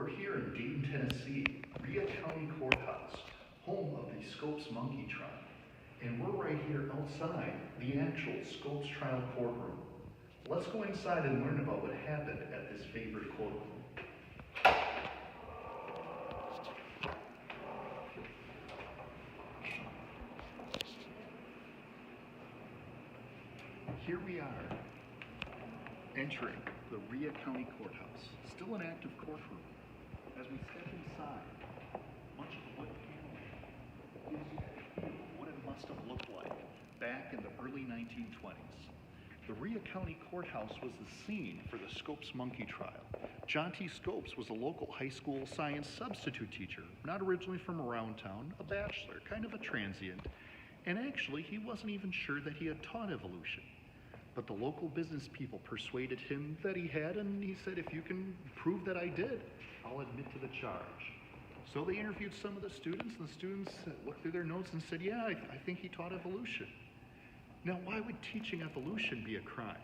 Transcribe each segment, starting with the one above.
We're here in Dayton, Tennessee, Rhea County Courthouse, home of the Scopes Monkey Trial. And we're right here outside the actual Scopes Trial Courtroom. Let's go inside and learn about what happened at this favorite courtroom. Here we are, entering the Rhea County Courthouse. Still an active courtroom. As we step inside, much of wood paneling gives you a feel of what it must have looked like back in the early 1920s. The Rhea County Courthouse was the scene for the Scopes Monkey Trial. John T. Scopes was a local high school science substitute teacher, not originally from around town, a bachelor, kind of a transient, and actually he wasn't even sure that he had taught evolution. But the local business people persuaded him that he had, and he said, if you can prove that I did, I'll admit to the charge. So they interviewed some of the students, and the students looked through their notes and said, yeah, I think he taught evolution. Now, why would teaching evolution be a crime?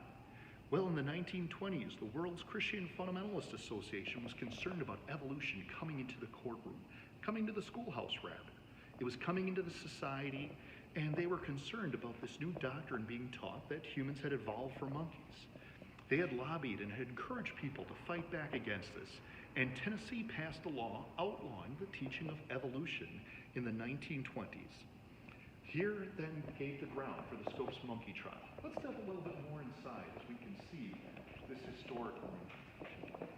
Well, in the 1920s, the World's Christian Fundamentalist Association was concerned about evolution coming into the courtroom, coming to the schoolhouse, rather. It was coming into the society, and they were concerned about this new doctrine being taught that humans had evolved from monkeys. They had lobbied and had encouraged people to fight back against this, and Tennessee passed a law outlawing the teaching of evolution in the 1920s. Here then gave the ground for the Scopes Monkey Trial. Let's step a little bit more inside as we can see this historic room.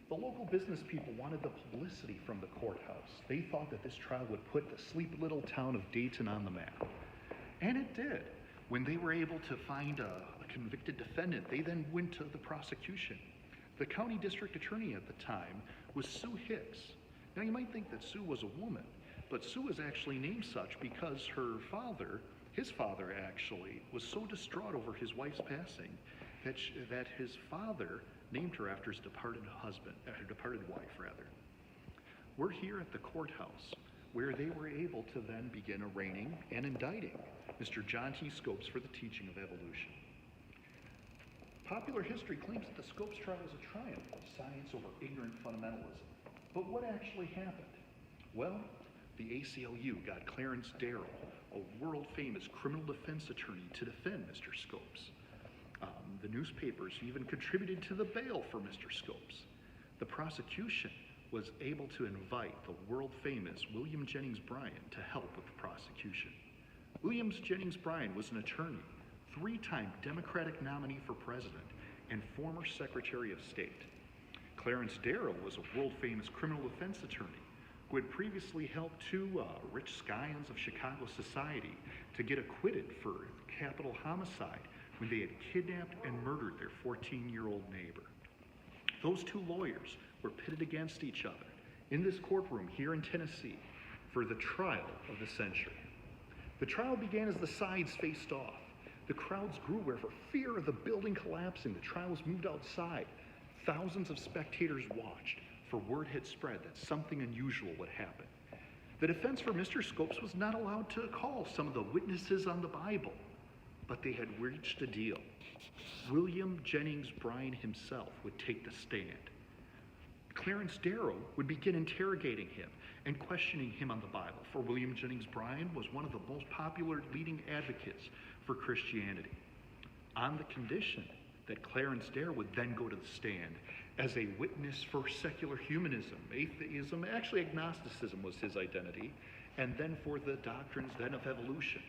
The local business people wanted the publicity from the courthouse. They thought that this trial would put the sleepy little town of Dayton on the map. And it did. When they were able to find a convicted defendant, they then went to the prosecution. The county district attorney at the time was Sue Hicks. Now you might think that Sue was a woman, but Sue was actually named such because his father actually, was so distraught over his wife's passing that his father named her after his departed wife, rather. We're here at the courthouse where they were able to then begin arraigning and indicting Mr. John T. Scopes for the teaching of evolution. Popular history claims that the Scopes trial was a triumph of science over ignorant fundamentalism. But what actually happened? Well, the ACLU got Clarence Darrow, a world-famous criminal defense attorney, to defend Mr. Scopes. The newspapers even contributed to the bail for Mr. Scopes. The prosecution was able to invite the world-famous William Jennings Bryan to help with the prosecution. William Jennings Bryan was an attorney, three-time Democratic nominee for president, and former Secretary of State. Clarence Darrow was a world-famous criminal defense attorney who had previously helped two rich scions of Chicago society to get acquitted for capital homicide when they had kidnapped and murdered their 14-year-old neighbor. Those two lawyers were pitted against each other in this courtroom here in Tennessee for the trial of the century. The trial began as the sides faced off. The crowds grew where, for fear of the building collapsing, the trial was moved outside. Thousands of spectators watched, for word had spread that something unusual would happen. The defense for Mr. Scopes was not allowed to call some of the witnesses on the Bible, but they had reached a deal. William Jennings Bryan himself would take the stand. Clarence Darrow would begin interrogating him and questioning him on the Bible, for William Jennings Bryan was one of the most popular leading advocates for Christianity, on the condition that Clarence Darrow would then go to the stand as a witness for secular humanism, atheism, actually agnosticism was his identity, and then for the doctrines then of evolution.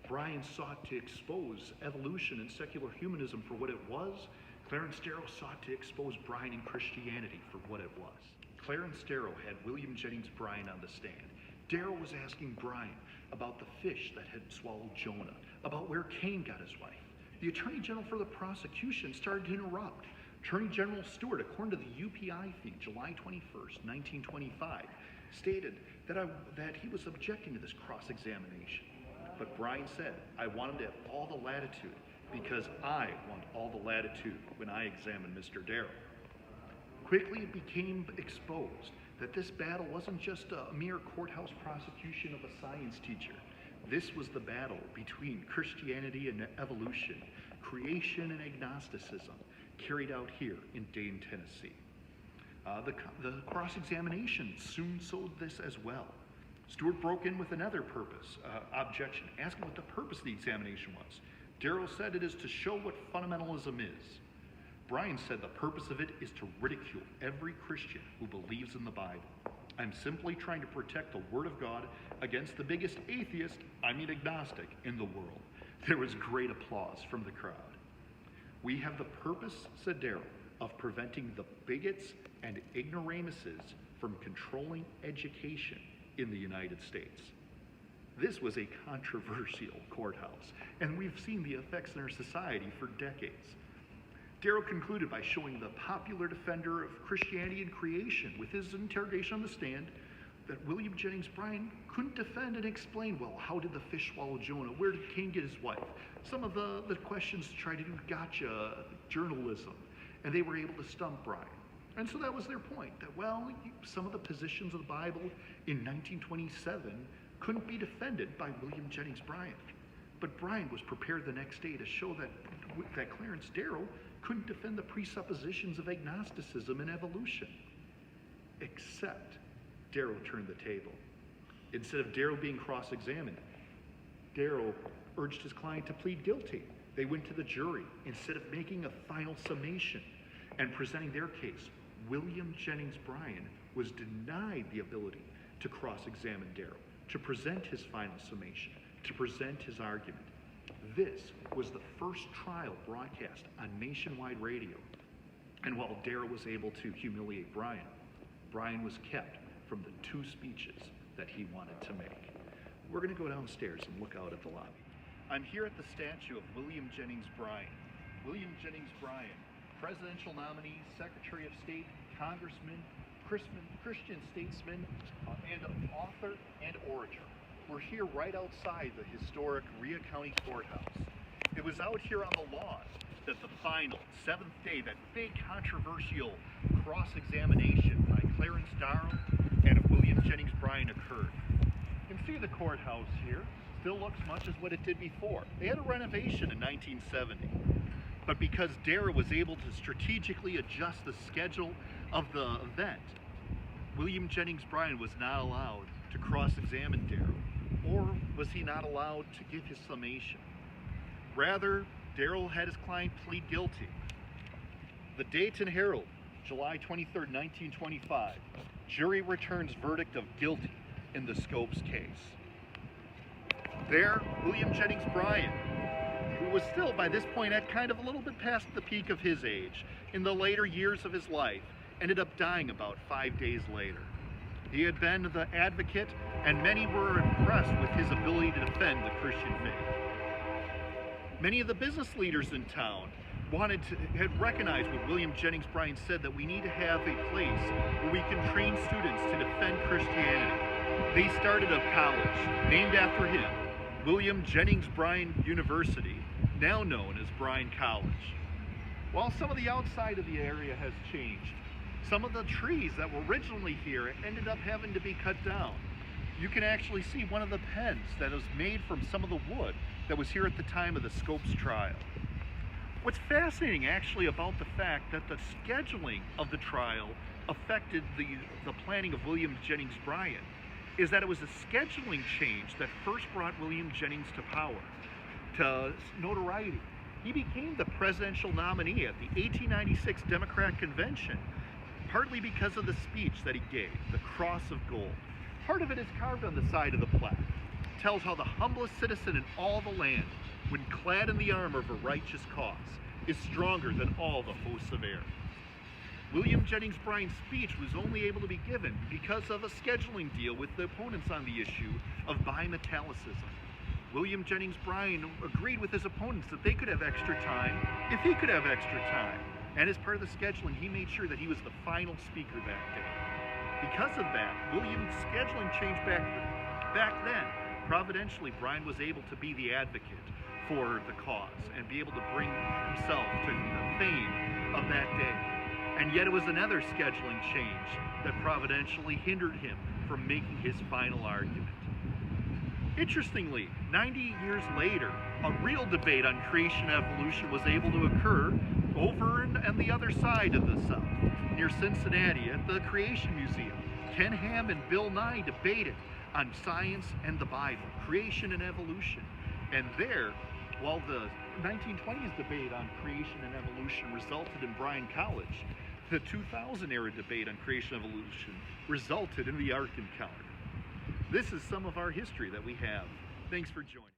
Bryan sought to expose evolution and secular humanism for what it was. Clarence Darrow sought to expose Bryan and Christianity for what it was. Clarence Darrow had William Jennings Bryan on the stand. Darrow was asking Bryan about the fish that had swallowed Jonah, about where Cain got his wife. The Attorney General for the prosecution started to interrupt. Attorney General Stewart, according to the UPI feed, July 21st, 1925, stated that he was objecting to this cross-examination. But Bryan said, I want him to have all the latitude because I want all the latitude when I examine Mr. Darrow. Quickly it became exposed that this battle wasn't just a mere courthouse prosecution of a science teacher. This was the battle between Christianity and evolution, creation and agnosticism. carried out here in Dayton, Tennessee. The cross-examination soon showed this as well. Stewart broke in with another objection, asking what the purpose of the examination was. Darrell said it is to show what fundamentalism is. Bryan said the purpose of it is to ridicule every Christian who believes in the Bible. I'm simply trying to protect the Word of God against the biggest atheist, agnostic, in the world. There was great applause from the crowd. We have the purpose, said Darrell, of preventing the bigots and ignoramuses from controlling education in the United States. This was a controversial courthouse, and we've seen the effects in our society for decades. Darrell concluded by showing the popular defender of Christianity and creation with his interrogation on the stand that William Jennings Bryan couldn't defend and explain, well, how did the fish swallow Jonah? Where did Cain get his wife? Some of the questions to try to do gotcha journalism, and they were able to stump Bryan. And so that was their point, that, well, some of the positions of the Bible in 1927 couldn't be defended by William Jennings Bryan. But Bryan was prepared the next day to show that Clarence Darrell couldn't defend the presuppositions of agnosticism and evolution. Except Darrell turned the table. Instead of Darrell being cross-examined, Darrell urged his client to plead guilty. They went to the jury. Instead of making a final summation and presenting their case, William Jennings Bryan was denied the ability to cross-examine Darrell, to present his final summation, to present his argument. This was the first trial broadcast on nationwide radio. And while Darrell was able to humiliate Bryan, Bryan was kept from the two speeches that he wanted to make. We're going to go downstairs and look out at the lobby. I'm here at the statue of William Jennings Bryan. William Jennings Bryan, presidential nominee, Secretary of State, Congressman, Christian statesman, and an author and orator. We're here right outside the historic Rhea County Courthouse. It was out here on the lawn that the final, seventh day, that big controversial cross-examination by Clarence Darrell and William Jennings Bryan occurred. You can see the courthouse here. Still looks much as what it did before. They had a renovation in 1970. But because Darrell was able to strategically adjust the schedule of the event, William Jennings Bryan was not allowed to cross-examine Darrell, or was he not allowed to give his summation? Rather, Darrell had his client plead guilty. The Dayton Herald, July 23, 1925, jury returns verdict of guilty in the Scopes case. There, William Jennings Bryan, who was still by this point at kind of a little bit past the peak of his age, in the later years of his life, ended up dying about 5 days later. He had been the advocate, and many were impressed with his ability to defend the Christian faith. Many of the business leaders in town had recognized what William Jennings Bryan said, that we need to have a place where we can train students to defend Christianity. They started a college named after him, William Jennings Bryan University, now known as Bryan College. While some of the outside of the area has changed, some of the trees that were originally here ended up having to be cut down. You can actually see one of the pens that was made from some of the wood that was here at the time of the Scopes trial. What's fascinating actually about the fact that the scheduling of the trial affected the planning of William Jennings Bryan is that it was a scheduling change that first brought William Jennings to power, to notoriety. He became the presidential nominee at the 1896 Democrat Convention, partly because of the speech that he gave, the Cross of Gold. Part of it is carved on the side of the plaque. It tells how the humblest citizen in all the land, when clad in the armor of a righteous cause, is stronger than all the hosts of air. William Jennings Bryan's speech was only able to be given because of a scheduling deal with the opponents on the issue of bimetallicism. William Jennings Bryan agreed with his opponents that they could have extra time if he could have extra time. And as part of the scheduling, he made sure that he was the final speaker that day. Because of that, William's scheduling changed back then. Providentially, Bryan was able to be the advocate for the cause and be able to bring himself to the fame of that day. And yet it was another scheduling change that providentially hindered him from making his final argument. Interestingly, 90 years later, a real debate on creation and evolution was able to occur Over on the other side of the South, near Cincinnati, at the Creation Museum, Ken Ham and Bill Nye debated on science and the Bible, creation and evolution. And there, while the 1920s debate on creation and evolution resulted in Bryan College, the 2000 era debate on creation and evolution resulted in the Ark Encounter. This is some of our history that we have. Thanks for joining.